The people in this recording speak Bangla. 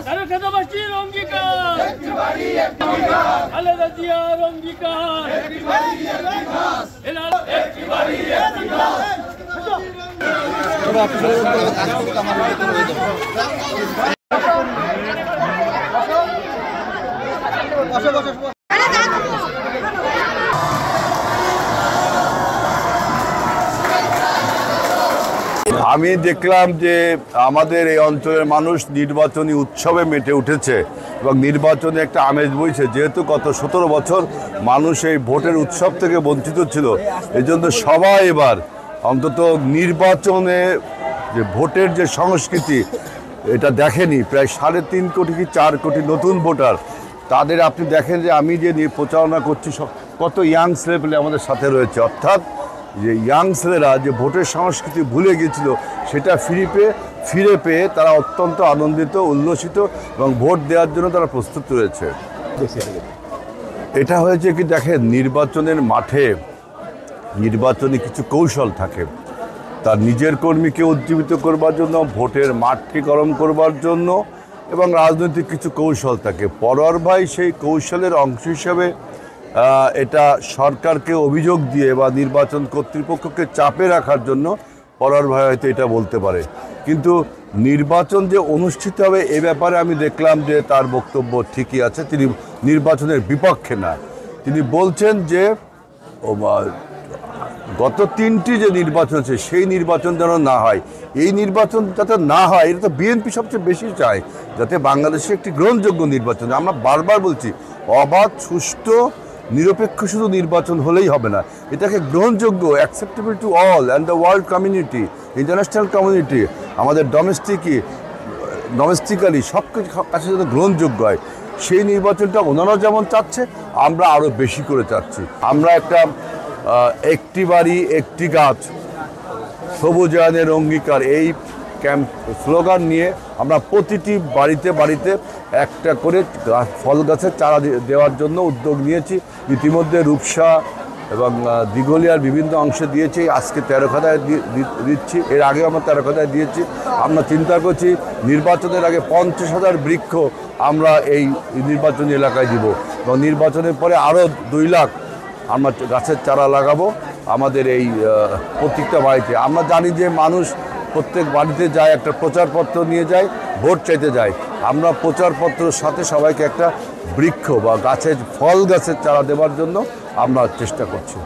খালেদাবাসীর অঙ্গীকার, খালেদা জিয়ার অঙ্গীকার, আমি দেখলাম যে আমাদের এই অঞ্চলের মানুষ নির্বাচনী উৎসবে মেতে উঠেছে এবং নির্বাচনে একটা আমেজ বইছে। যেহেতু গত 17 বছর মানুষ এই ভোটের উৎসব থেকে বঞ্চিত ছিল, এই জন্য সবাই এবার অন্তত নির্বাচনে যে ভোটের যে সংস্কৃতি এটা দেখেনি। প্রায় 3.5 কোটি কি 4 কোটি নতুন ভোটার, তাদের আপনি দেখেন যে আমি যে প্রচারণা করছি কত ইয়াং ছেলেপেলে আমাদের সাথে রয়েছে। অর্থাৎ যে ইয়াং ছেলেরা যে ভোটের সংস্কৃতি ভুলে গিয়েছিল সেটা ফিরে পেয়ে তারা অত্যন্ত আনন্দিত, উল্লসিত এবং ভোট দেওয়ার জন্য তারা প্রস্তুত রয়েছে। এটা হয়েছে কি দেখেন, নির্বাচনের মাঠে নির্বাচনে কিছু কৌশল থাকে। তার নিজের কর্মীকে উজ্জীবিত করবার জন্য, ভোটের মাঠকে গরম করবার জন্য এবং রাজনৈতিক কিছু কৌশল থাকে। পরোয়ার ভাই সেই কৌশলের অংশ হিসাবে এটা সরকারকে অভিযোগ দিয়ে বা নির্বাচন কর্তৃপক্ষকে চাপে রাখার জন্য পরোয়ার ভাই হয়তো এটা বলতে পারে। কিন্তু নির্বাচন যে অনুষ্ঠিত হবে এ ব্যাপারে আমি দেখলাম যে তার বক্তব্য ঠিকই আছে। তিনি নির্বাচনের বিপক্ষে না, তিনি বলছেন যে গত 3টি যে নির্বাচন আছে সেই নির্বাচন যেন না হয়। এই নির্বাচন যাতে না হয় এটা তো বিএনপি সবচেয়ে বেশি চায়, যাতে বাংলাদেশে একটি গ্রহণযোগ্য নির্বাচন। আমরা বারবার বলছি অবাধ, সুষ্ঠু, নিরপেক্ষ শুধু নির্বাচন হলেই হবে না, এটাকে গ্রহণযোগ্য, acceptable to all and the world community, international community, আমাদের ডোমেস্টিক্যালি সব কিছু কাছে যেন গ্রহণযোগ্য হয়। সেই নির্বাচনটা ওনারা যেমন চাচ্ছে, আমরা আরও বেশি করে চাচ্ছি। আমরা একটা একটি বাড়ি একটি গাছ, সবুজায়নের অঙ্গীকার এই স্লোগান নিয়ে আমরা প্রতিটি বাড়িতে বাড়িতে একটা করে ফল গাছের চারা দেওয়ার জন্য উদ্যোগ নিয়েছি। ইতিমধ্যে রূপসা এবং দিঘলিয়ার বিভিন্ন অংশে দিয়েছি, আজকে 13খাদায় দিচ্ছি, এর আগেও আমরা 13খাদায় দিয়েছি। আমরা চিন্তা করছি নির্বাচনের আগে 50,000 বৃক্ষ আমরা এই নির্বাচনী এলাকায় দিব এবং নির্বাচনের পরে আরও 2 লাখ আমরা গাছের চারা লাগাবো আমাদের এই প্রত্যেকটা বাড়িতে। আমরা জানি যে মানুষ প্রত্যেক বাড়িতে যায়, একটা প্রচারপত্র নিয়ে যায়, ভোট চাইতে যায়। আমরা প্রচারপত্রের সাথে সবাইকে একটা বৃক্ষ বা ফল গাছের চারা দেওয়ার জন্য আমরা চেষ্টা করছি।